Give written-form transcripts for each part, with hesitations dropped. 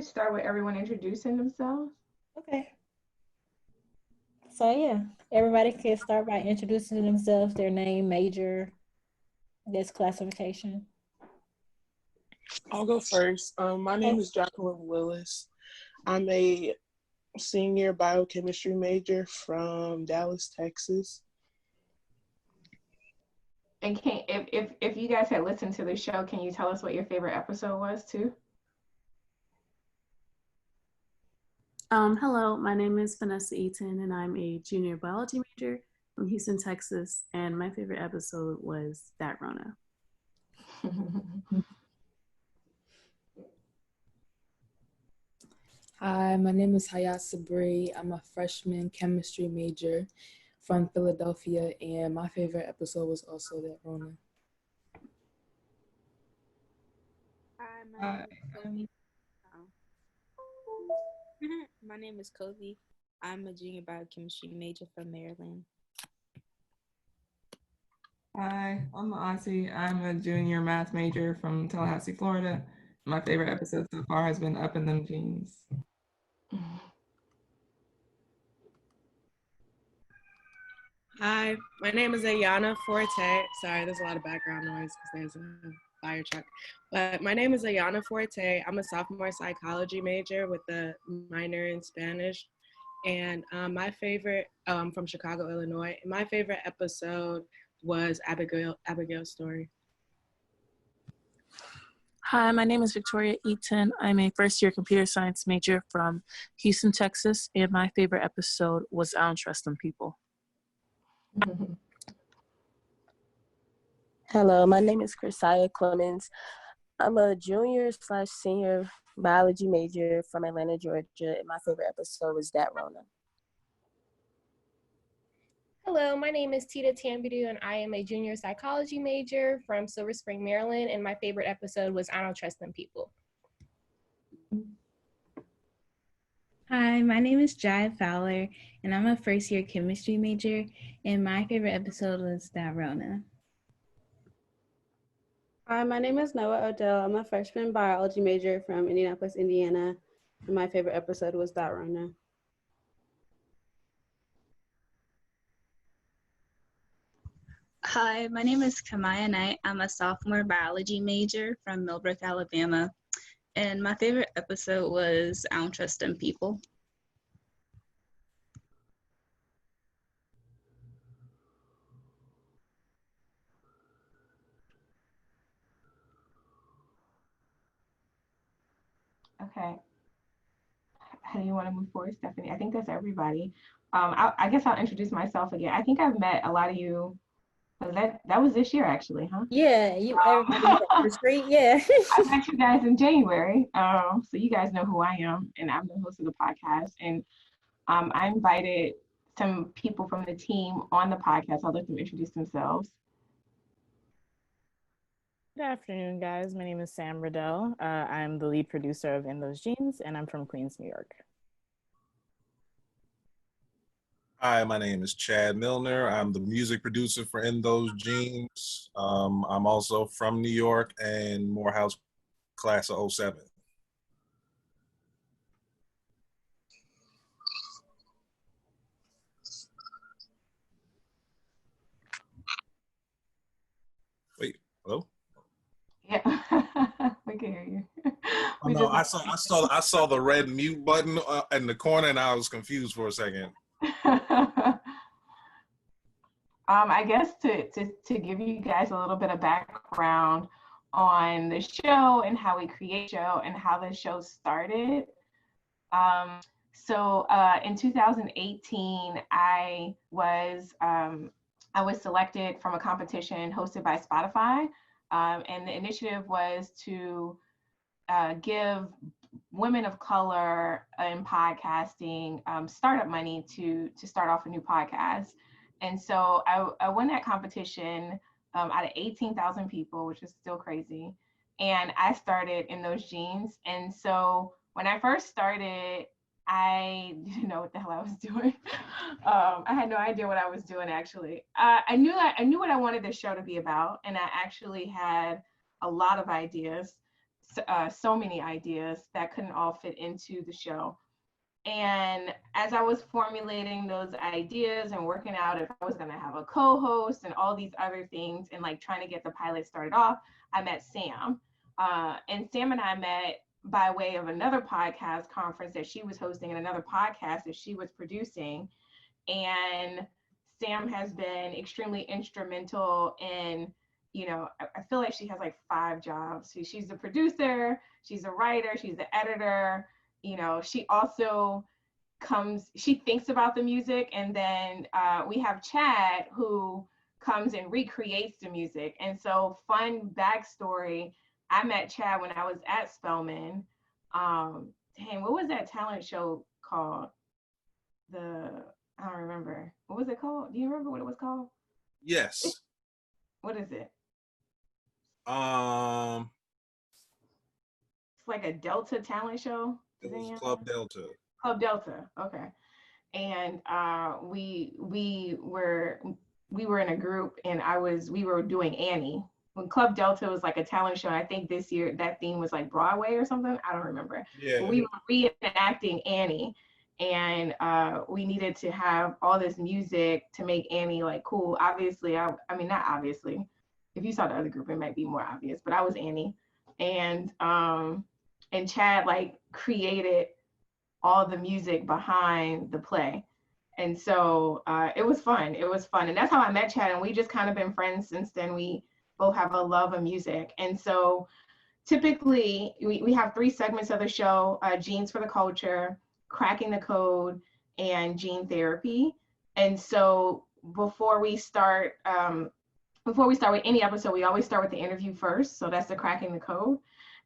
Start with everyone introducing themselves. Okay. So yeah, everybody can start by introducing themselves, their name, major, this classification. I'll go first. My name Okay. is Jacqueline Willis. I'm a senior biochemistry major from Dallas, Texas. And can if you guys had listened to the show, can you tell us what your favorite episode was too? Hello, my name is Vanessa Eaton, and I'm a junior biology major from Houston, Texas. And my favorite episode was That Rona. Hi, my name is Hayat Sabri. I'm a freshman chemistry major from Philadelphia, and my favorite episode was also that Rona. Hi, Um, my name is Kobe. I'm a junior biochemistry major from Maryland. Hi, I'm Auntie. I'm a junior math major from Tallahassee, Florida. My favorite episode so far has been Up in Them Jeans. Hi, my name is Ayana Forte. Sorry, there's a lot of background noise because there's a fire truck. But my name is Ayana Forte. I'm a sophomore psychology major with a minor in Spanish. And my favorite, from Chicago, Illinois, my favorite episode was Abigail's story. Hi, my name is Victoria Eaton. I'm a first year computer science major from Houston, Texas, and my favorite episode was I Don't Trust Them People. Hello, my name is Chrisia Clemens. I'm a junior slash senior biology major from Atlanta, Georgia, and my favorite episode was That Rona. Hello, my name is Tita Tambudu, and I am a junior psychology major from Silver Spring, Maryland, and my favorite episode was I Don't Trust Them People. Hi, my name is Jai Fowler, and I'm a first year chemistry major, and my favorite episode was That Rona. Hi, my name is Noah Odell. I'm a freshman biology major from Indianapolis, Indiana, and my favorite episode was That Rona. Hi, my name is Kamaya Knight. I'm a sophomore biology major from Millbrook, Alabama. And my favorite episode was I Don't Trust Them People. Okay. How do you want to move forward, Stephanie? I think that's everybody. I guess I'll introduce myself again. I think I've met a lot of you. That was this year actually, huh? Yeah, you everybody on the street. Yeah. I met you guys in January. So you guys know who I am, and I'm the host of the podcast. And I invited some people from the team on the podcast. I'll let them introduce themselves. Good afternoon, guys. My name is Sam Riddell. I'm the lead producer of In Those Jeans, and I'm from Queens, New York. Hi, my name is Chad Milner. I'm the music producer for In Those Jeans. I'm also from New York and Morehouse class of 07. Wait, hello? Yeah, we can hear you. Oh, no, I saw the red mute button in the corner, and I was confused for a second. I guess to give you guys a little bit of background on the show and how we create show and how the show started. So in 2018, I was selected from a competition hosted by Spotify. And the initiative was to give women of color in podcasting startup money to start off a new podcast. And so I won that competition out of 18,000 people, which is still crazy. And I started In Those Jeans. And so when I first started, I didn't know what the hell I was doing. I had no idea what I was doing, actually. I knew what I wanted the show to be about, and I actually had a lot of ideas. so many ideas that couldn't all fit into the show. And as I was formulating those ideas and working out if I was going to have a co-host and all these other things and like trying to get the pilot started off, I met Sam. And Sam and I met by way of another podcast conference that she was hosting and another podcast that she was producing. And Sam has been extremely instrumental in, you know, I feel like she has like 5 jobs. She's the producer, she's a writer, she's the editor. You know, she also she thinks about the music, and then we have Chad who comes and recreates the music. And so, fun backstory, I met Chad when I was at Spelman. Dang, what was that talent show called? I don't remember. What was it called? Do you remember what it was called? Yes. What is it? Um, It's like a Delta talent show. It was Club Delta. Club Delta. Okay. And we were in a group, and we were doing Annie. When Club Delta was like a talent show, I think this year that theme was like Broadway or something. I don't remember. Yeah. But we were reenacting Annie, and we needed to have all this music to make Annie like cool. Obviously, I mean not obviously. If you saw the other group, it might be more obvious. But I was Annie, and Chad like created all the music behind the play. And so it was fun. And that's how I met Chad. And we just kind of been friends since then. We both have a love of music. And so typically we have 3 segments of the show, Genes for the Culture, Cracking the Code, and Gene Therapy. And so before we start with any episode, we always start with the interview first. So that's the Cracking the Code.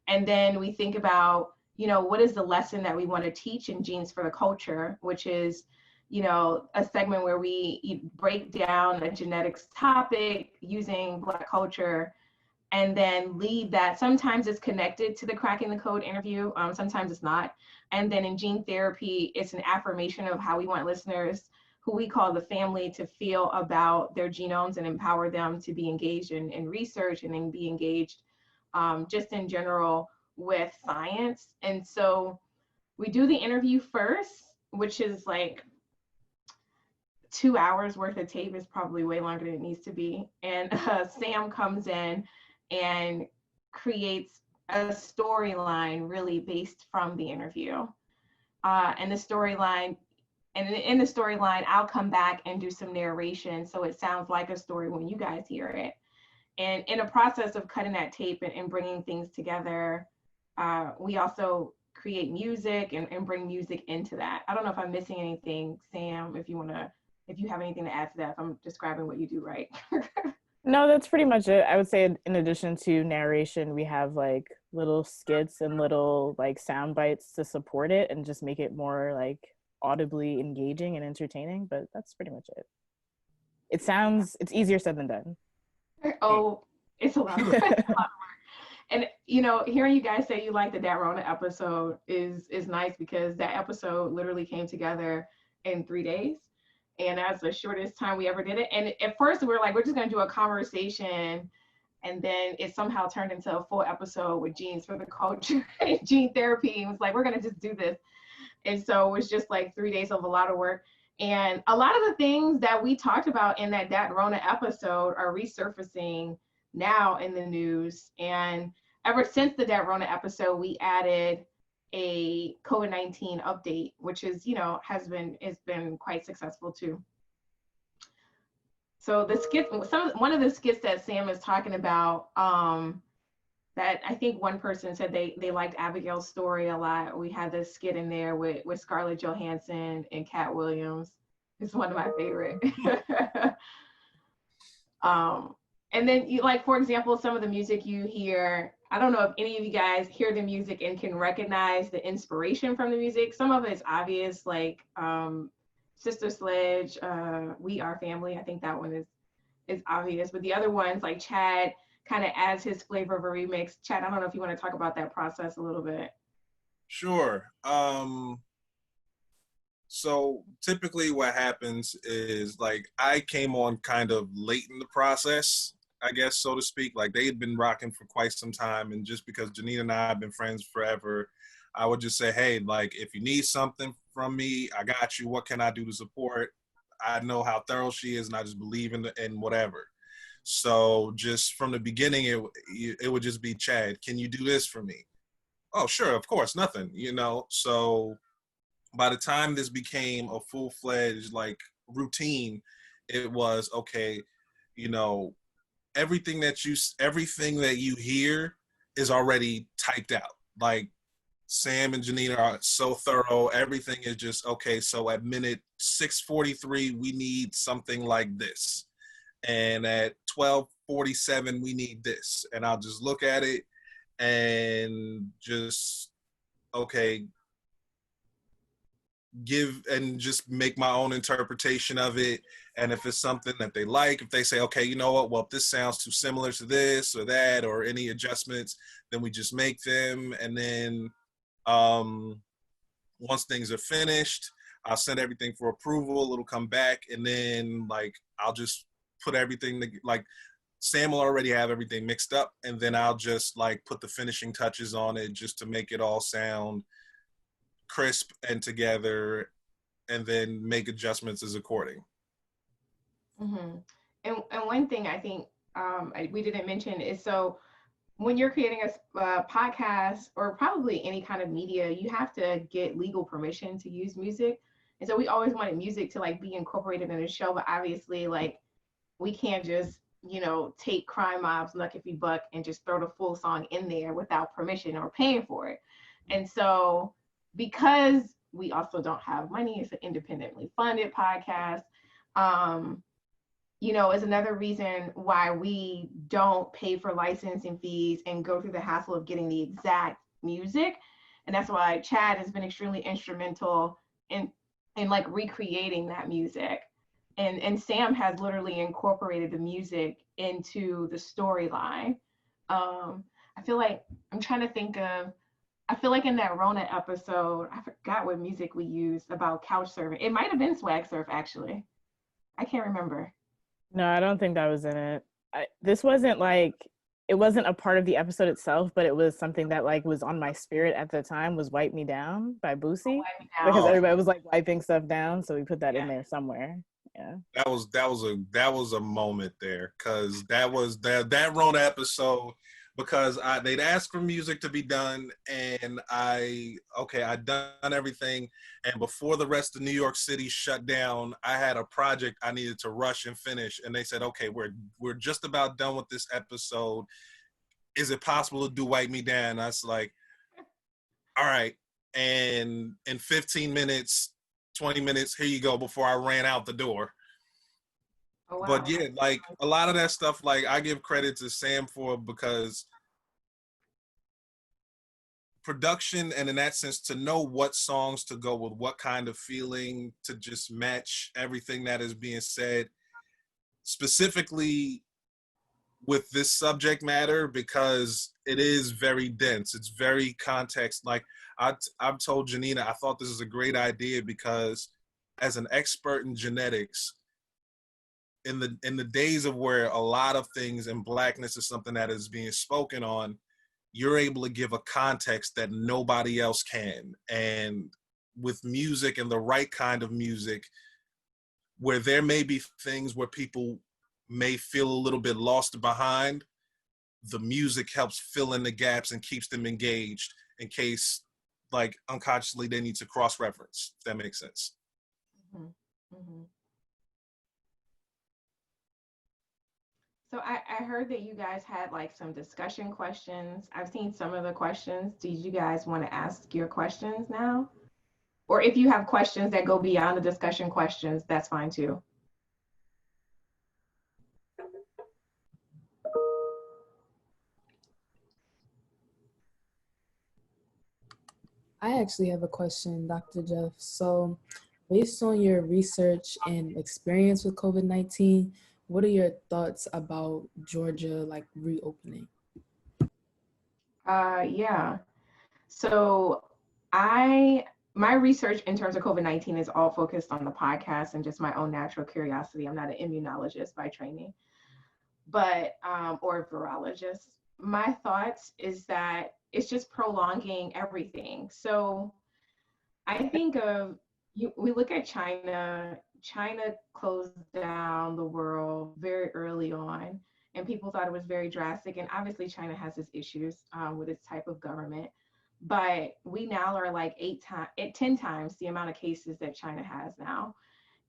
And then we think about, you know, what is the lesson that we want to teach in Genes for the Culture, which is, you know, a segment where we break down a genetics topic using Black culture and then lead that. Sometimes it's connected to the Cracking the Code interview, sometimes it's not. And then in Gene Therapy, it's an affirmation of how we want listeners, who we call the family, to feel about their genomes and empower them to be engaged in research and then be engaged just in general with science. And so we do the interview first, which is like 2 hours worth of tape. Is probably way longer than it needs to be. And Sam comes in and creates a storyline really based from the interview. And the storyline, and in the storyline, I'll come back and do some narration so it sounds like a story when you guys hear it. And in a process of cutting that tape and bringing things together, we also create music and bring music into that. I don't know if I'm missing anything, Sam, if you have anything to add to that, if I'm describing what you do right. No, that's pretty much it. I would say in addition to narration, we have like little skits and little like sound bites to support it and just make it more like audibly engaging and entertaining, but that's pretty much it. It's easier said than done. Oh, it's a lot of work. And you know, hearing you guys say you like the Dat Rona episode is nice, because that episode literally came together in 3 days. And that's the shortest time we ever did it. And at first we were like, we're just gonna do a conversation. And then it somehow turned into a full episode with Genes for the Culture and Gene Therapy. It was like, we're gonna just do this. And so it was just like 3 days of a lot of work. And a lot of the things that we talked about in that Dat Rona episode are resurfacing now in the news. And ever since the Dat Rona episode, we added a COVID-19 update, which is, you know, has been quite successful too. So the skit, one of the skits that Sam is talking about, that I think one person said they liked Abigail's story a lot. We had this skit in there with Scarlett Johansson and Cat Williams. It's one of my favorite. And then, like, for example, some of the music you hear, I don't know if any of you guys hear the music and can recognize the inspiration from the music. Some of it's obvious, like Sister Sledge, We Are Family. I think that one is obvious. But the other ones, like Chad kind of adds his flavor of a remix. Chad, I don't know if you want to talk about that process a little bit. Sure. So typically what happens is, like, I came on kind of late in the process. I guess, so to speak. Like, they had been rocking for quite some time, and just because Janina and I have been friends forever, I would just say, hey, like, if you need something from me, I got you. What can I do to support? I know how thorough she is, and I just believe in whatever. So just from the beginning, it would just be, Chad, can you do this for me? Oh, sure, of course, nothing, you know. So by the time this became a full-fledged like routine, it was okay, you know, everything that you hear is already typed out. Like, Sam and Janina are so thorough. Everything is just okay. So at minute 6:43, we need something like this, and at 12:47, we need this. And I'll just look at it and just, okay, give and just make my own interpretation of it. And if it's something that they like, if they say, okay, you know what, well, if this sounds too similar to this or that, or any adjustments, then we just make them. And then once things are finished, I'll send everything for approval. It'll come back, and then like I'll just put everything like Sam will already have everything mixed up, and then I'll just like put the finishing touches on it just to make it all sound crisp and together, and then make adjustments as according. Mm-hmm. And one thing I think we didn't mention is, so when you're creating a podcast or probably any kind of media, you have to get legal permission to use music. And so we always wanted music to like be incorporated in the show, but obviously like we can't just, you know, take Crime Mob's Luck If You Buck and just throw the full song in there without permission or paying for it. And so because we also don't have money, it's an independently funded podcast, you know, is another reason why we don't pay for licensing fees and go through the hassle of getting the exact music. And that's why Chad has been extremely instrumental in like recreating that music. And Sam has literally incorporated the music into the storyline. I feel like I feel like in that Rona episode, I forgot what music we used about couch surfing. It might have been Swag Surf, actually. I can't remember. No, I don't think that was in it. This wasn't like, it wasn't a part of the episode itself, but it was something that like was on my spirit at the time, was Wipe Me Down by Boosie. Because everybody was like wiping stuff down, so we put that in there somewhere. Yeah. That was a moment there, because that Rona episode, because they'd asked for music to be done, and I'd done everything, and before the rest of New York City shut down, I had a project I needed to rush and finish, and they said, okay, we're just about done with this episode. Is it possible to do Wipe Me Down? I was like, all right. And in 15 minutes, 20 minutes, here you go, before I ran out the door. Oh, wow. But yeah, like a lot of that stuff, like I give credit to Sam for, because production, and in that sense, to know what songs to go with, what kind of feeling to just match everything that is being said, specifically with this subject matter, because it is very dense. It's very context. Like I've told Janina, I thought this is a great idea, because as an expert in genetics, in the days of where a lot of things in Blackness is something that is being spoken on, you're able to give a context that nobody else can. And with music, and the right kind of music, where there may be things where people may feel a little bit lost behind, the music helps fill in the gaps and keeps them engaged in case, like, unconsciously they need to cross-reference, if that makes sense. Mm-hmm. Mm-hmm. So I heard that you guys had like some discussion questions. I've seen some of the questions. Did you guys want to ask your questions now? Or if you have questions that go beyond the discussion questions, that's fine too. I actually have a question, Dr. Jeff. So based on your research and experience with COVID-19, what are your thoughts about Georgia like reopening? Yeah. So my research in terms of COVID-19 is all focused on the podcast and just my own natural curiosity. I'm not an immunologist by training. but or virologist. My thoughts is that it's just prolonging everything. So I think of we look at China. China closed down the world very early on, and people thought it was very drastic. And obviously, China has its issues with its type of government. But we now are like 10 times the amount of cases that China has now.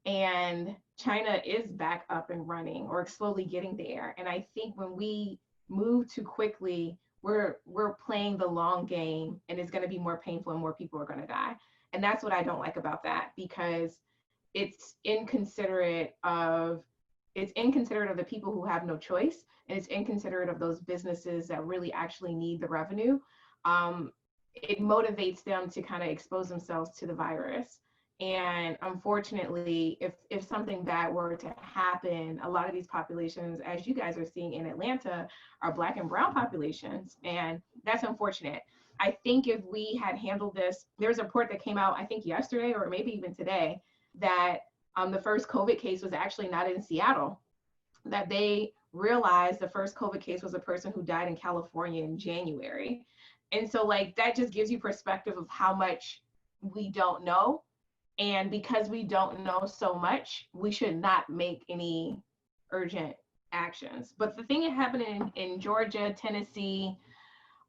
And China is back up and running or slowly getting there. And I think when we move too quickly, we're playing the long game, and it's going to be more painful and more people are going to die. And that's what I don't like about that, because it's inconsiderate of the people who have no choice, and it's inconsiderate of those businesses that really actually need the revenue. It motivates them to kind of expose themselves to the virus. And unfortunately, if something bad were to happen, a lot of these populations, as you guys are seeing in Atlanta, are Black and brown populations. And that's unfortunate. I think if we had handled this, there's a report that came out, I think yesterday or maybe even today, that the first COVID case was actually not in Seattle, that they realized the first COVID case was a person who died in California in January. And so like that just gives you perspective of how much we don't know. And because we don't know so much, we should not make any urgent actions. But the thing that happened in Georgia, Tennessee,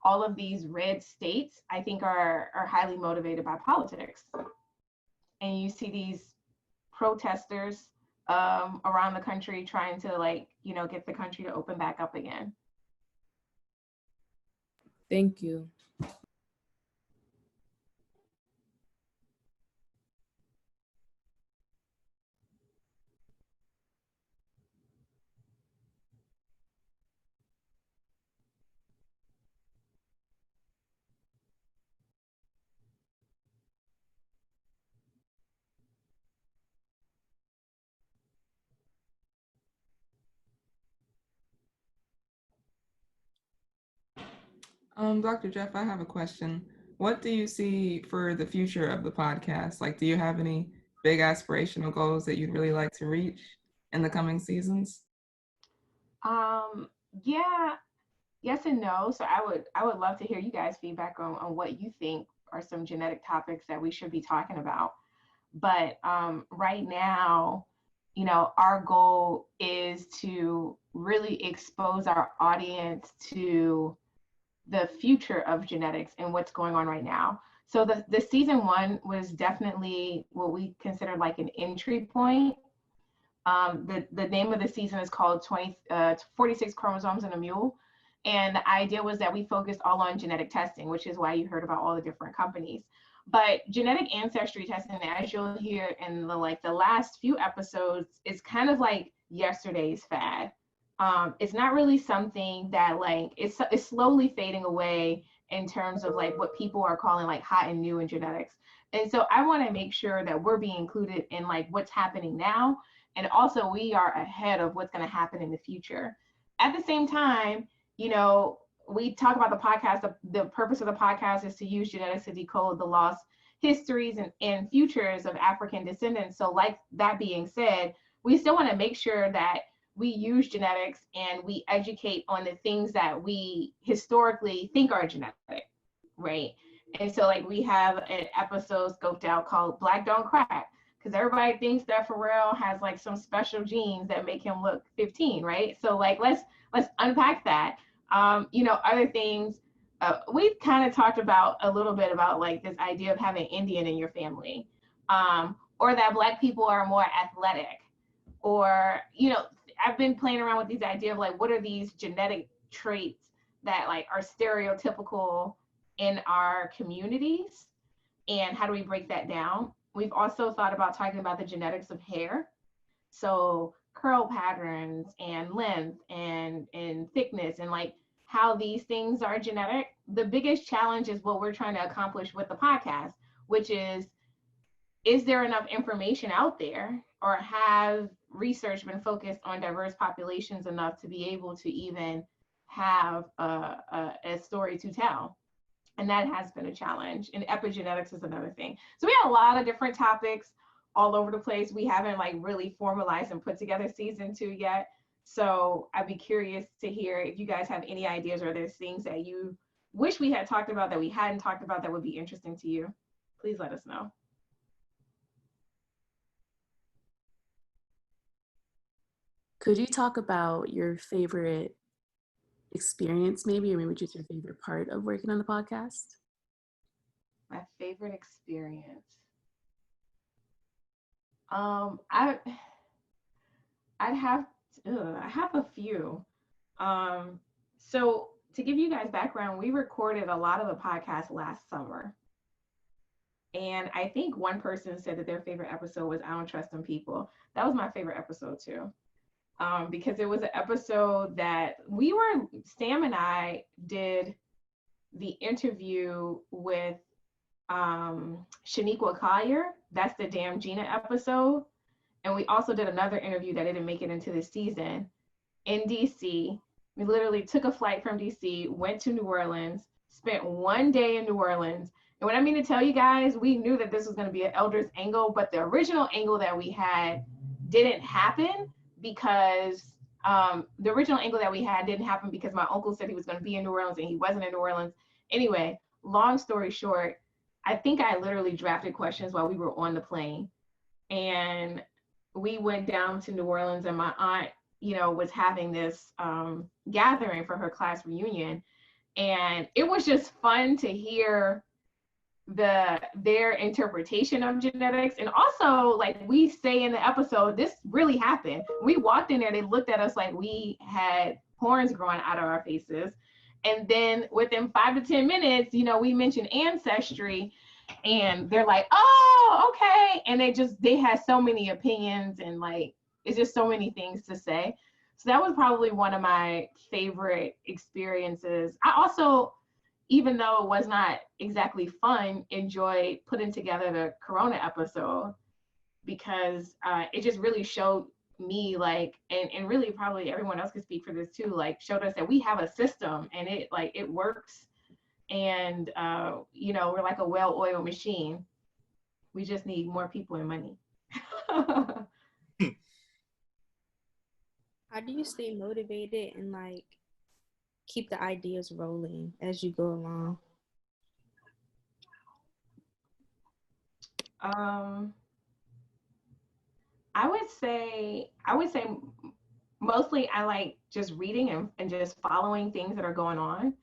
all of these red states, I think are highly motivated by politics. And you see these protesters around the country trying to get the country to open back up again. Thank you. Dr. Jeff, I have a question. What do you see for the future of the podcast? Like, do you have any big aspirational goals that you'd really like to reach in the coming seasons? Yeah, yes and no. So I would love to hear you guys' feedback on what you think are some genetic topics that we should be talking about. But right now, our goal is to really expose our audience to the future of genetics and what's going on right now. So the season 1 was definitely what we consider like an entry point. The name of the season is called 46 Chromosomes in a Mule. And the idea was that we focused all on genetic testing, which is why you heard about all the different companies. But genetic ancestry testing, as you'll hear in the last few episodes, is kind of like yesterday's fad. It's not really something that it's slowly fading away in terms of like what people are calling like hot and new in genetics. And so I want to make sure that we're being included in like what's happening now. And also we are ahead of what's going to happen in the future. At the same time, we talk about the podcast. The purpose of the podcast is to use genetics to decode the lost histories and futures of African descendants. So like that being said, we still want to make sure that we use genetics and we educate on the things that we historically think are genetic, right? And so like we have an episode scoped out called Black Don't Crack, because everybody thinks that Pharrell has like some special genes that make him look 15, right? So like let's unpack that. Other things, we've kind of talked about a little bit about like this idea of having Indian in your family, or that Black people are more athletic, or, I've been playing around with these idea of like, what are these genetic traits that like are stereotypical in our communities, and how do we break that down? We've also thought about talking about the genetics of hair. So curl patterns and length and thickness, and like how these things are genetic. The biggest challenge is what we're trying to accomplish with the podcast, which is there enough information out there, or have research been focused on diverse populations enough to be able to even have a story to tell? And that has been a challenge. And epigenetics is another thing. So we have a lot of different topics all over the place. We haven't like really formalized and put together season 2 yet. So I'd be curious to hear if you guys have any ideas or there's things that you wish we had talked about that we hadn't talked about that would be interesting to you. Please let us know. Could you talk about your favorite experience, maybe, or maybe just your favorite part of working on the podcast? My favorite experience. I have a few. So to give you guys background, we recorded a lot of the podcast last summer. And I think one person said that their favorite episode was I Don't Trust Them People. That was my favorite episode too. Because it was an episode that Sam and I did the interview with Shaniqua Collier. That's the Damn Gina episode. And we also did another interview that didn't make it into the season in DC. We literally took a flight from DC, went to New Orleans, spent one day in New Orleans. And what I mean to tell you guys, we knew that this was going to be an Elders angle, but the original angle that we had didn't happen because my uncle said he was going to be in New Orleans and he wasn't in New Orleans. Anyway, long story short, I think I literally drafted questions while we were on the plane. And we went down to New Orleans and my aunt, was having this gathering for her class reunion. And it was just fun to hear their interpretation of genetics. And also, like we say in the episode, this really happened. We walked in there, they looked at us like we had horns growing out of our faces. And then within 5 to 10 minutes, we mentioned ancestry and they're like, oh, okay. And they had so many opinions and like, it's just so many things to say. So that was probably one of my favorite experiences. I also, even though it was not exactly fun, enjoyed putting together the Corona episode because it just really showed me like, and really probably everyone else could speak for this too, like showed us that we have a system and it works. And, we're like a well-oiled machine. We just need more people and money. How do you stay motivated and like keep the ideas rolling as you go along? I would say mostly I like just reading and just following things that are going on.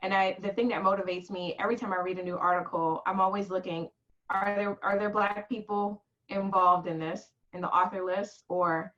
And the thing that motivates me every time I read a new article, I'm always looking, are there Black people involved in this, in the author list or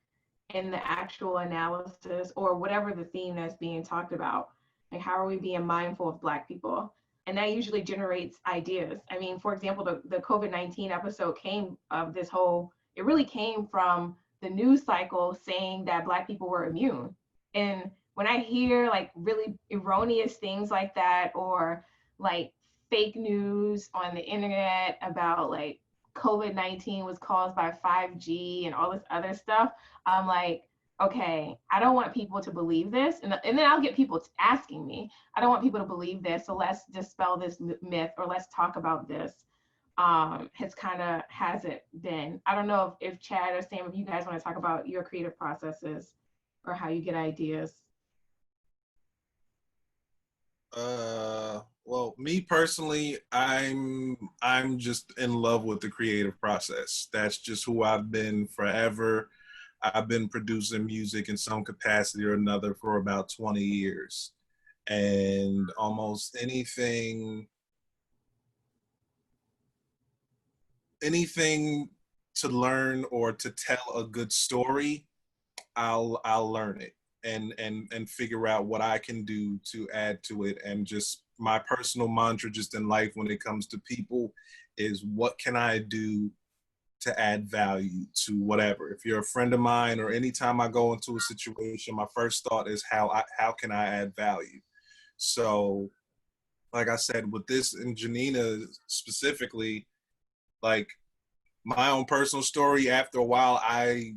in the actual analysis or whatever the theme that's being talked about? Like, how are we being mindful of Black people? And that usually generates ideas. I mean, for example, the COVID-19 episode it really came from the news cycle saying that Black people were immune. And when I hear like really erroneous things like that, or like fake news on the internet about like COVID-19 was caused by 5G and all this other stuff, I'm like, okay, I don't want people to believe this. And then I'll get people asking me, I don't want people to believe this. So let's dispel this myth or let's talk about this. Has it been? I don't know if Chad or Sam, if you guys want to talk about your creative processes or how you get ideas. Well, me personally, I'm just in love with the creative process. That's just who I've been forever. I've been producing music in some capacity or another for about 20 years. And almost anything to learn or to tell a good story, I'll learn it and figure out what I can do to add to it. And just my personal mantra just in life when it comes to people is, what can I do to add value to whatever? If you're a friend of mine or anytime I go into a situation, my first thought is how can I add value? So like I said, with this and Janina specifically, like my own personal story, after a while, I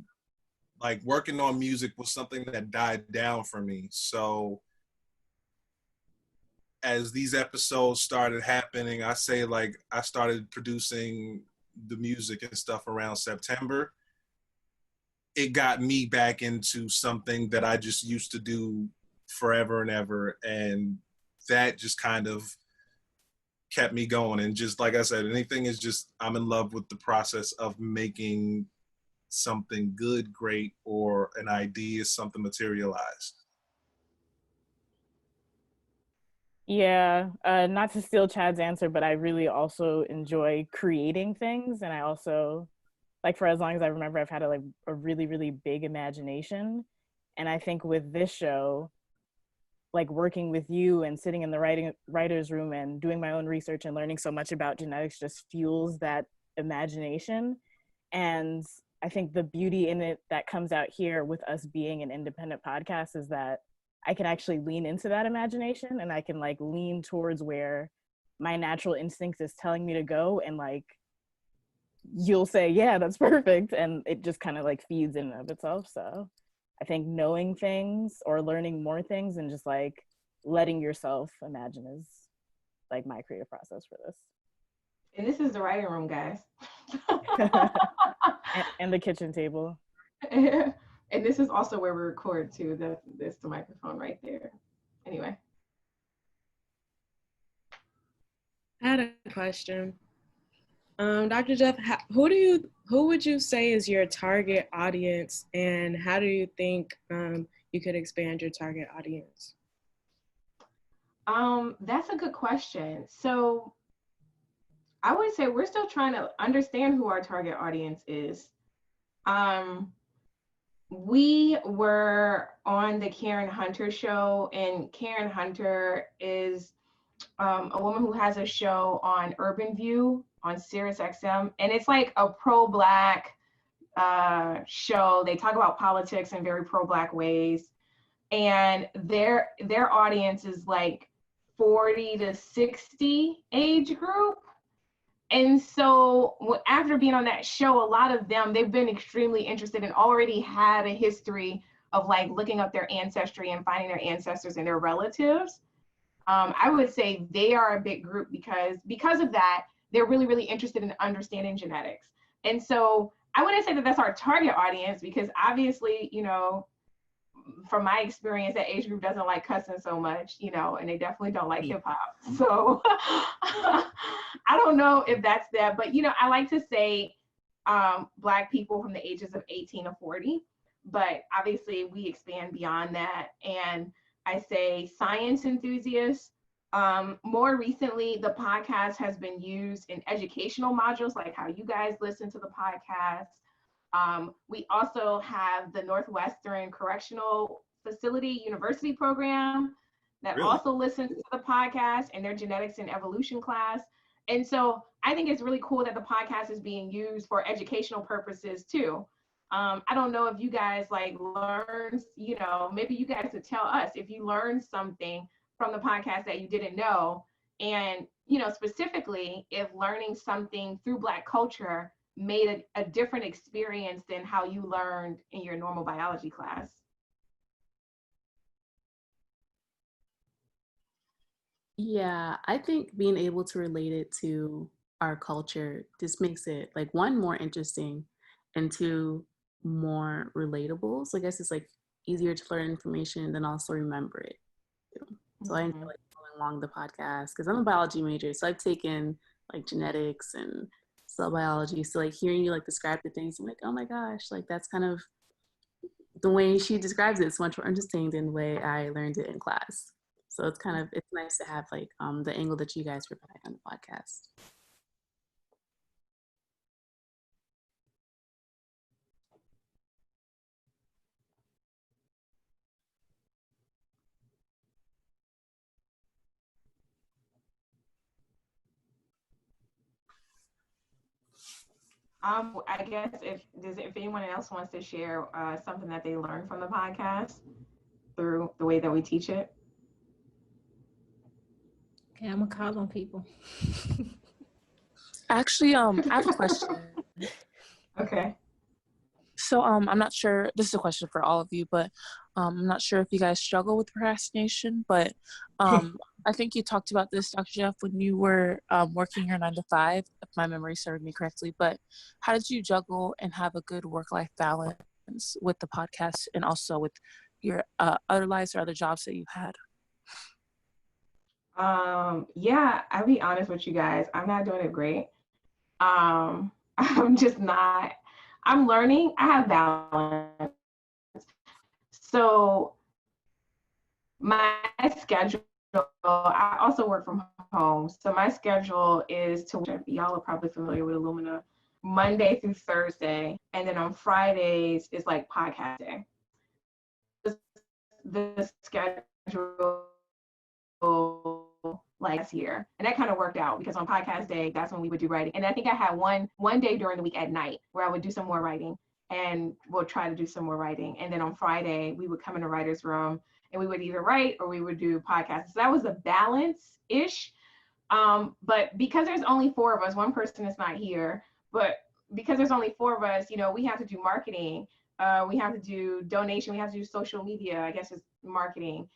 like working on music was something that died down for me. So as these episodes started happening, I started producing the music and stuff around September. it got me back into something that I just used to do forever and ever. And that just kind of kept me going. And just like I said, anything is just, I'm in love with the process of making something good, great, or an idea, something materialized. Yeah, not to steal Chad's answer, but I really also enjoy creating things. And I also, like, for as long as I remember, I've had a really, really big imagination. And I think with this show, like working with you and sitting in the writer's room and doing my own research and learning so much about genetics just fuels that imagination. And I think the beauty in it that comes out here with us being an independent podcast is that I can actually lean into that imagination, and I can like lean towards where my natural instinct is telling me to go, and like you'll say, yeah, that's perfect, and it just kind of like feeds in and of itself. So I think knowing things or learning more things and just like letting yourself imagine is like my creative process for this. And this is the writing room, guys. and the kitchen table. And this is also where we record too. This the microphone right there. Anyway. I had a question. Dr. Jeff, who would you say is your target audience, and how do you think you could expand your target audience? That's a good question. So I would say we're still trying to understand who our target audience is. We were on the Karen Hunter show, and Karen Hunter is a woman who has a show on Urban View on Sirius XM, and it's like a pro-Black show. They talk about politics in very pro-Black ways, and their audience is like 40 to 60 age group. And so after being on that show, a lot of them, they've been extremely interested and already had a history of like looking up their ancestry and finding their ancestors and their relatives. I would say they are a big group because of that, they're really, really interested in understanding genetics. And so I wouldn't say that that's our target audience, because obviously, you know, from my experience, that age group doesn't like cussing so much, you know, and they definitely don't like hip hop. So I don't know if that's that, but, you know, I like to say Black people from the ages of 18 to 40, but obviously we expand beyond that. And I say science enthusiasts. More recently, the podcast has been used in educational modules, like how you guys listen to the podcast. We also have the Northwestern Correctional Facility University program that also listens to the podcast in their genetics and evolution class. And so I think it's really cool that the podcast is being used for educational purposes too. I don't know if you guys like learn, you know, maybe you guys could tell us if you learned something from the podcast that you didn't know. And, you know, specifically if learning something through Black culture made a different experience than how you learned in your normal biology class. Yeah, I think being able to relate it to our culture just makes it like one, more interesting, and two, more relatable. So I guess it's like easier to learn information and then also remember it. So I enjoy like going along the podcast because I'm a biology major. So I've taken like genetics and cell biology. So like hearing you like describe the things, I'm like, oh my gosh, like that's kind of the way she describes it. It's much more interesting than the way I learned it in class. So it's kind of, it's nice to have like the angle that you guys provide on the podcast. I guess if anyone else wants to share something that they learned from the podcast through the way that we teach it. Okay, I'm gonna call on people. Actually, I have a question. Okay. So I'm not sure, this is a question for all of you, but I'm not sure if you guys struggle with procrastination, but I think you talked about this, Dr. Jeff, when you were working your 9 to 5, if my memory served me correctly, but how did you juggle and have a good work-life balance with the podcast and also with your other lives or other jobs that you've had? Yeah, I'll be honest with you guys. I'm not doing it great. I'm just not. I'm learning. I have balance. So my schedule, I also work from home. So my schedule is to, y'all are probably familiar with Illumina, Monday through Thursday. And then on Fridays is like podcast day. The schedule like last year, and that kind of worked out because on podcast day, that's when we would do writing. And I think I had one day during the week at night where I would do some more writing, and we'll try to do some more writing. And then on Friday, we would come in the writer's room and we would either write or we would do podcasts. So that was a balance-ish. But because there's only 4 of us, one person is not here, but because there's only 4 of us, you know, we have to do marketing. We have to do donation. We have to do social media, I guess it's marketing.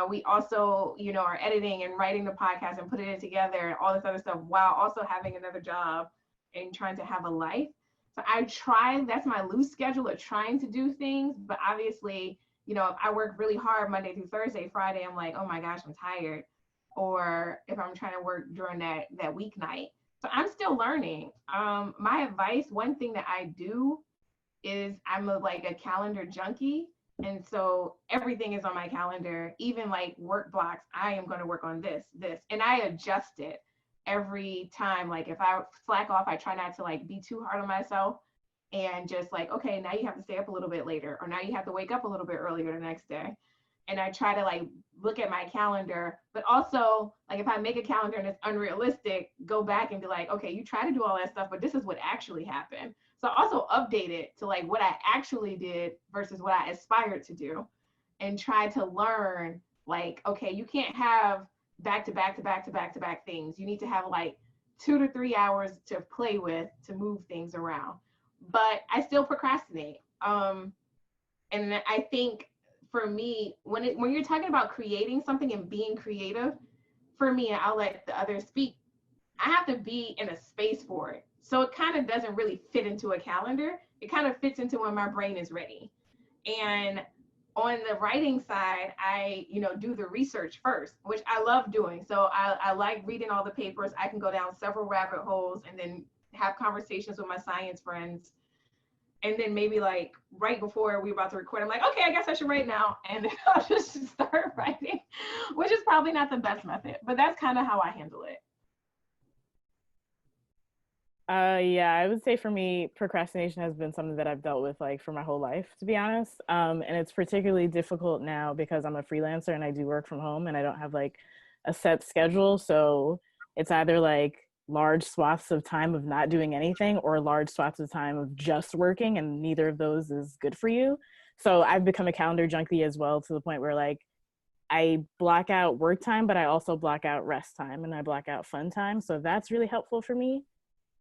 We also, you know, are editing and writing the podcast and putting it together and all this other stuff while also having another job and trying to have a life. So I try, that's my loose schedule of trying to do things. But obviously, you know, if I work really hard Monday through Thursday, Friday, I'm like, oh my gosh, I'm tired. Or if I'm trying to work during that weeknight. So I'm still learning. My advice, one thing that I do is I'm like a calendar junkie. And so everything is on my calendar, even like work blocks. I am going to work on this, and I adjust it every time. Like if I slack off, I try not to like be too hard on myself and just like, okay, now you have to stay up a little bit later, or now you have to wake up a little bit earlier the next day. And I try to like look at my calendar, but also like if I make a calendar and it's unrealistic, go back and be like, okay, you try to do all that stuff, but this is what actually happened. So also update it to like what I actually did versus what I aspired to do, and try to learn like, okay, you can't have back to back things. You need to have like 2 to 3 hours to play with to move things around. But I still procrastinate. And I think for me, when you're talking about creating something and being creative, for me, and I'll let the others speak, I have to be in a space for it. So it kind of doesn't really fit into a calendar. It kind of fits into when my brain is ready. And on the writing side, I, you know, do the research first, which I love doing. So I like reading all the papers. I can go down several rabbit holes and then have conversations with my science friends. And then maybe like right before we were about to record, I'm like, okay, I guess I should write now. And then I'll just start writing, which is probably not the best method, but that's kind of how I handle it. Yeah, I would say for me, procrastination has been something that I've dealt with like for my whole life, to be honest. And it's particularly difficult now because I'm a freelancer and I do work from home and I don't have like a set schedule. So it's either like large swaths of time of not doing anything or large swaths of time of just working, and neither of those is good for you. So I've become a calendar junkie as well, to the point where like I block out work time, but I also block out rest time and I block out fun time. So that's really helpful for me.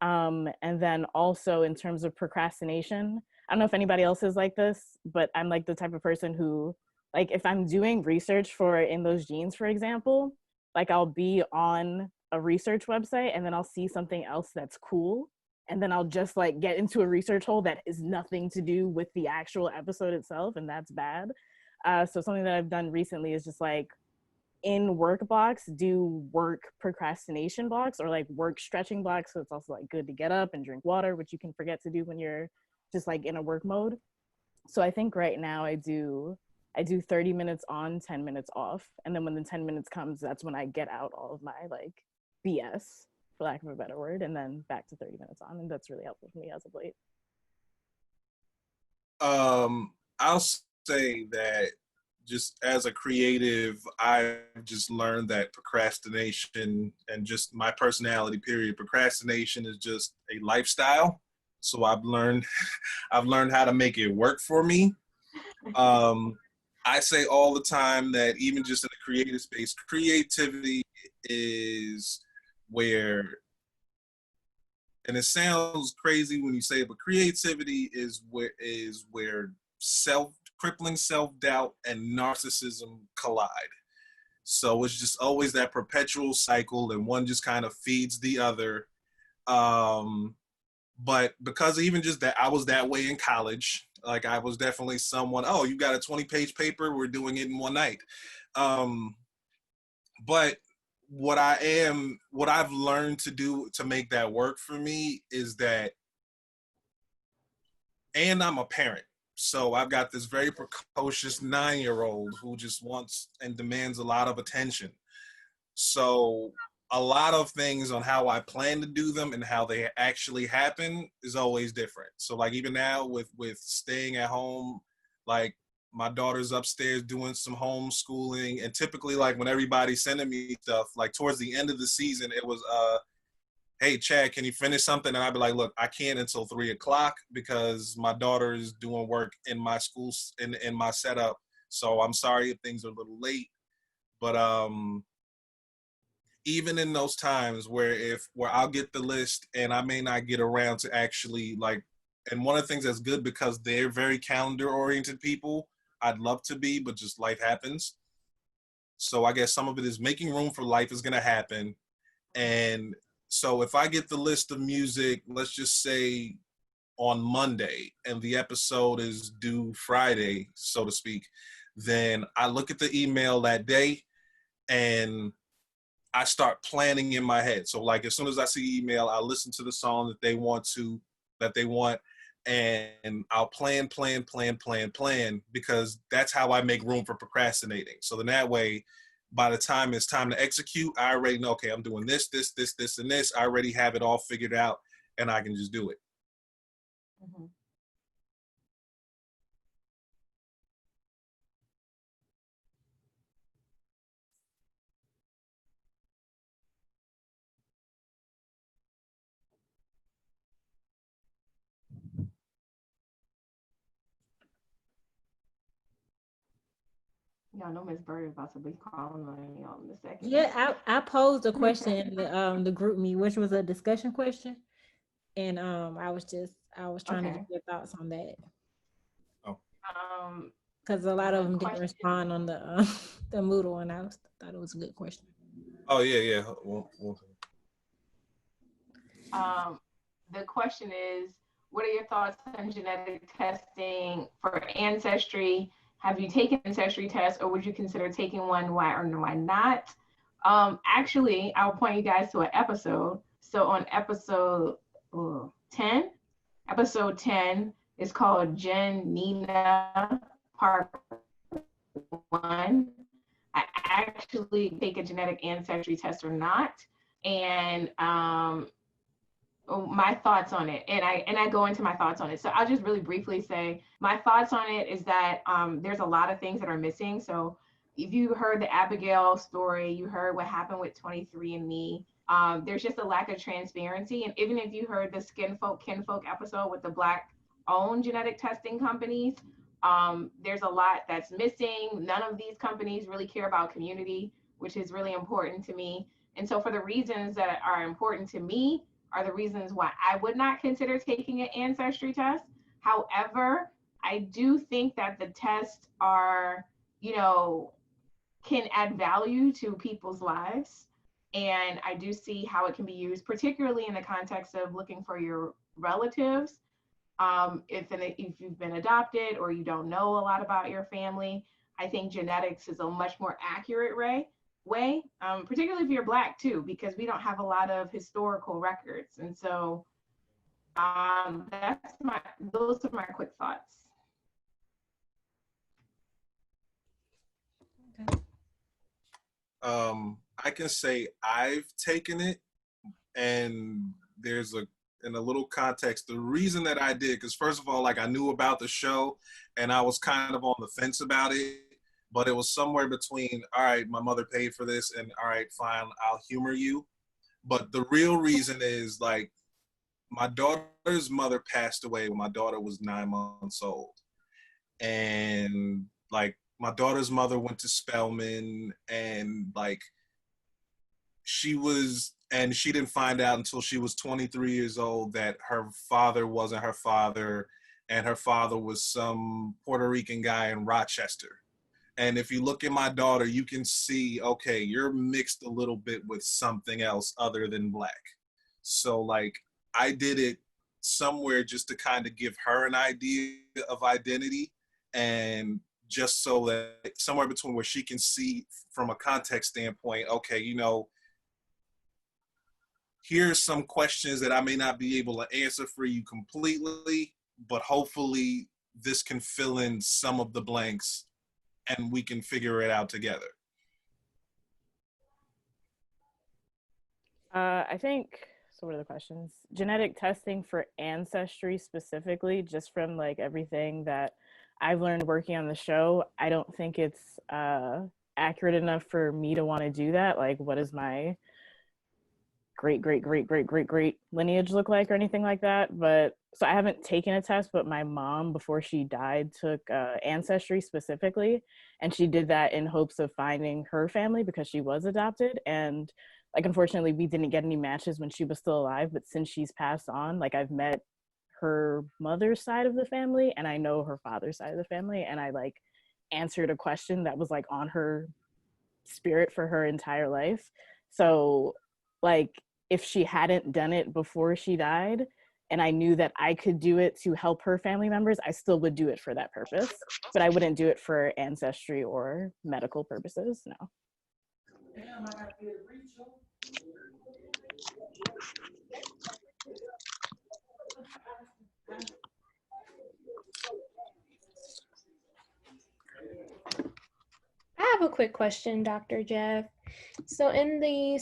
And then also in terms of procrastination, I don't know if anybody else is like this, but I'm like the type of person who, like, if I'm doing research for In Those Genes, for example, like I'll be on a research website and then I'll see something else that's cool. And then I'll just like get into a research hole that is nothing to do with the actual episode itself. And that's bad. So something that I've done recently is just like, in work blocks, do work procrastination blocks or like work stretching blocks. So it's also like good to get up and drink water, which you can forget to do when you're just like in a work mode. So I think right now I do 30 minutes on, 10 minutes off. And then when the 10 minutes comes, that's when I get out all of my like BS, for lack of a better word, and then back to 30 minutes on. And that's really helpful for me as of late. I'll say that just as a creative, I've just learned that procrastination, and just my personality period, procrastination is just a lifestyle. So I've learned how to make it work for me. I say all the time that even just in the creative space, creativity is where, and it sounds crazy when you say it, but creativity is where crippling self-doubt and narcissism collide. So it's just always that perpetual cycle, and one just kind of feeds the other. But because even just that, I was that way in college. Like I was definitely someone, oh, you got a 20-page paper, we're doing it in one night. But what I've learned to do to make that work for me is that, and I'm a parent. So I've got this very precocious 9-year-old who just wants and demands a lot of attention. So a lot of things on how I plan to do them and how they actually happen is always different. So like even now with staying at home, like my daughter's upstairs doing some homeschooling, and typically like when everybody's sending me stuff, like towards the end of the season, it was hey Chad, can you finish something? And I'd be like, look, I can't until 3:00 because my daughter is doing work in my school in my setup. So I'm sorry if things are a little late. But even in those times where I'll get the list and I may not get around to actually like, and one of the things that's good because they're very calendar oriented people, I'd love to be, but just life happens. So I guess some of it is making room for life is going to happen. And so if I get the list of music, let's just say on Monday and the episode is due Friday, so to speak, then I look at the email that day and I start planning in my head. So like as soon as I see email, I listen to the song that they want, and I'll plan because that's how I make room for procrastinating. So then that way, by the time it's time to execute, I already know, okay, I'm doing this, and this. I already have it all figured out and I can just do it. Mm-hmm. Y'all know Miss Bird is about to be calling on y'all in a second. Yeah, I posed a question in the group me, which was a discussion question, and I was trying to get your thoughts on that. Oh. Because a lot of them didn't respond on the Moodle, and I thought it was a good question. Oh yeah. The question is, what are your thoughts on genetic testing for ancestry? Have you taken ancestry tests, or would you consider taking one? Why or why not? Actually, I'll point you guys to an episode. So on episode 10 is called Janina Part 1. I actually take a genetic ancestry test or not, and my thoughts on it, and I go into my thoughts on it. So I'll just really briefly say my thoughts on it is that there's a lot of things that are missing. So if you heard the Abigail story, you heard what happened with 23andMe. There's just a lack of transparency, and even if you heard the kinfolk episode with the Black-owned genetic testing companies, there's a lot that's missing. None of these companies really care about community, which is really important to me. And so for the reasons that are important to me are the reasons why I would not consider taking an ancestry test. However, I do think that the tests are, can add value to people's lives. And I do see how it can be used, particularly in the context of looking for your relatives. If you've been adopted or you don't know a lot about your family, I think genetics is a much more accurate way, particularly if you're Black too, because we don't have a lot of historical records. And so those are my quick thoughts. I can say I've taken it, and there's in a little context, the reason that I did, because first of all, like I knew about the show and I was kind of on the fence about it, but it was somewhere between, all right, my mother paid for this, and all right, fine, I'll humor you. But the real reason is like my daughter's mother passed away when my daughter was 9 months old. And like my daughter's mother went to Spelman, and like she didn't find out until she was 23 years old that her father wasn't her father, and her father was some Puerto Rican guy in Rochester. And if you look at my daughter, you can see, okay, you're mixed a little bit with something else other than Black. So like I did it somewhere just to kind of give her an idea of identity, and just so that somewhere between where she can see from a context standpoint, okay, you know, here's some questions that I may not be able to answer for you completely, but hopefully this can fill in some of the blanks and we can figure it out together. I think, so what are the questions? Genetic testing for ancestry specifically, just from like everything that I've learned working on the show, I don't think it's accurate enough for me to want to do that. Like, what does my great lineage look like or anything like that? But so I haven't taken a test, but my mom, before she died, took ancestry specifically, and she did that in hopes of finding her family because she was adopted. And like, unfortunately, we didn't get any matches when she was still alive, but since she's passed on, like, I've met her mother's side of the family and I know her father's side of the family, and I like answered a question that was like on her spirit for her entire life. So like, if she hadn't done it before she died and I knew that I could do it to help her family members, I still would do it for that purpose, but I wouldn't do it for ancestry or medical purposes, no. I have a quick question, Dr. Jeff. So in the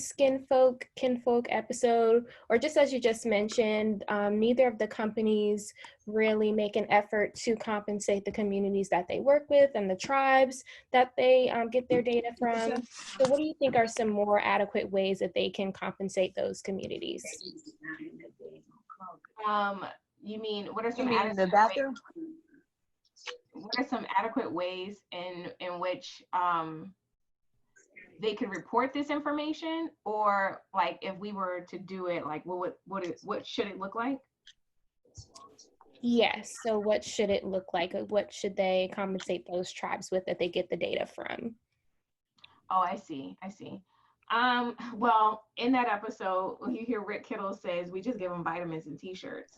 kinfolk episode, or just as you just mentioned, neither of the companies really make an effort to compensate the communities that they work with and the tribes that they get their data from. So what do you think are some more adequate ways that they can compensate those communities? You mean, what are some adequate ways in which they could report this information, or like if we were to do it, like what should it look like? Yes, so what should it look like? What should they compensate those tribes with that they get the data from? Oh, I see. Well, in that episode, you hear Rick Kittle says we just give them vitamins and t-shirts.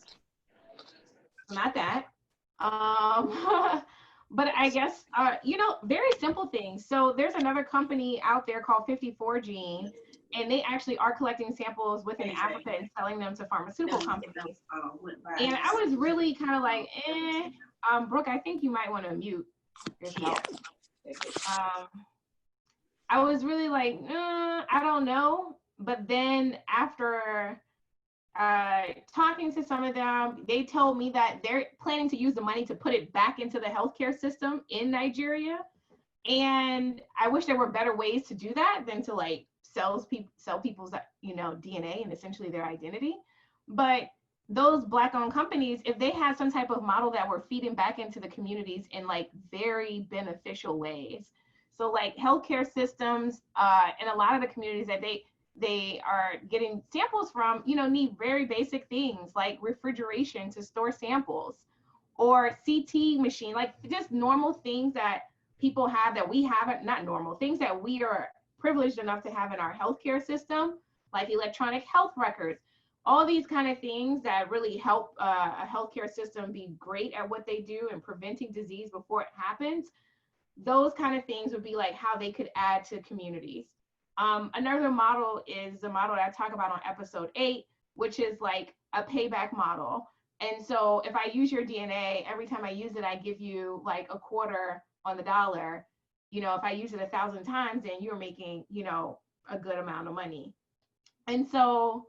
Not that. But I guess, very simple things. So there's another company out there called 54 Gene, and they actually are collecting samples within Africa and selling them to pharmaceutical companies. And I was really kind of like, Brooke, I think you might want to mute yourself. I was really like, I don't know. But then after talking to some of them, they told me that they're planning to use the money to put it back into the healthcare system in Nigeria. And I wish there were better ways to do that than to like sell people's DNA and essentially their identity. But those Black-owned companies, if they had some type of model that were feeding back into the communities in like very beneficial ways. So like healthcare systems and a lot of the communities that they are getting samples from, need very basic things like refrigeration to store samples, or CT machine, like just normal things that people have that we haven't, not normal, things that we are privileged enough to have in our healthcare system, like electronic health records, all these kind of things that really help a healthcare system be great at what they do and preventing disease before it happens. Those kind of things would be like how they could add to communities. Another model is the model that I talk about on episode 8, which is like a payback model. And so if I use your DNA, every time I use it, I give you like a quarter on the dollar. If I use it 1,000 times, then you're making, a good amount of money. And so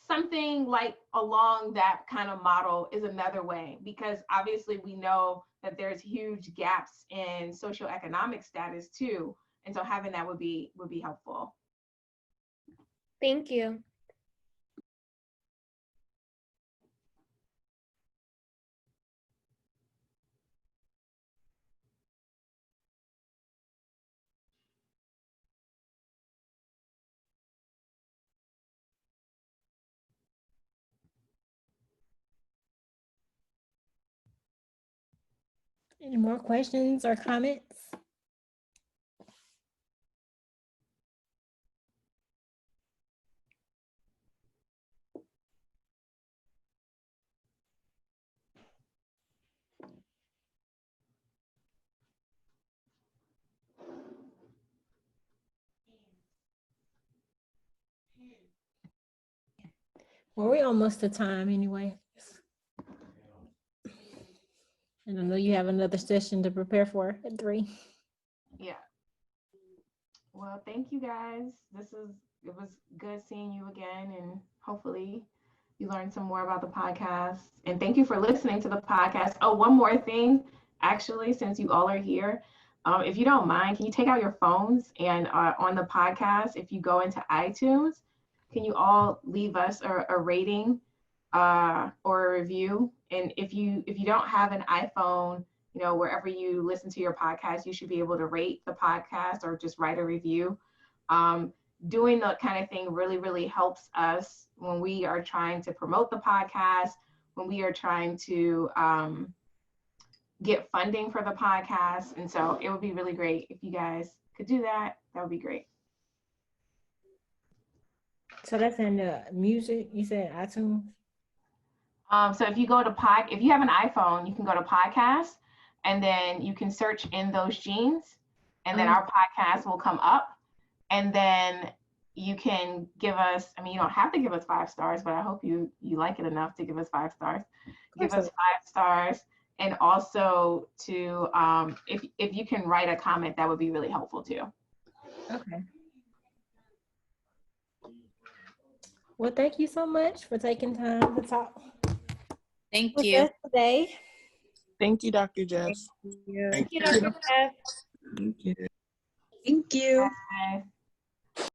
something like along that kind of model is another way, because obviously we know that there's huge gaps in socioeconomic status too. And so having that would be helpful. Thank you. Any more questions or comments? Well, we're almost to time anyway. And I know you have another session to prepare for at 3. Yeah. Well, thank you guys. It was good seeing you again, and hopefully you learned some more about the podcast. And thank you for listening to the podcast. Oh, one more thing, actually, since you all are here, if you don't mind, can you take out your phones and on the podcast, if you go into iTunes, can you all leave us a rating or a review? And if you don't have an iPhone, you know, wherever you listen to your podcast, you should be able to rate the podcast or just write a review. Doing that kind of thing really, really helps us when we are trying to promote the podcast, when we are trying to get funding for the podcast. And so it would be really great if you guys could do that. That would be great. So that's in the music, you said iTunes? So if you go to if you have an iPhone, you can go to podcast, and then you can search in those genes, and then our podcast will come up, and then you can give us, I mean, you don't have to give us 5 stars, but I hope you like it enough to give us 5 stars. Give us 5 stars, and also to, if you can write a comment, that would be really helpful too. Okay. Well, thank you so much for taking time to talk. Thank with you. us today. Thank you, Dr. Jeff. Thank you. Thank you, Dr. Jeff. Thank you. Thank you. Bye.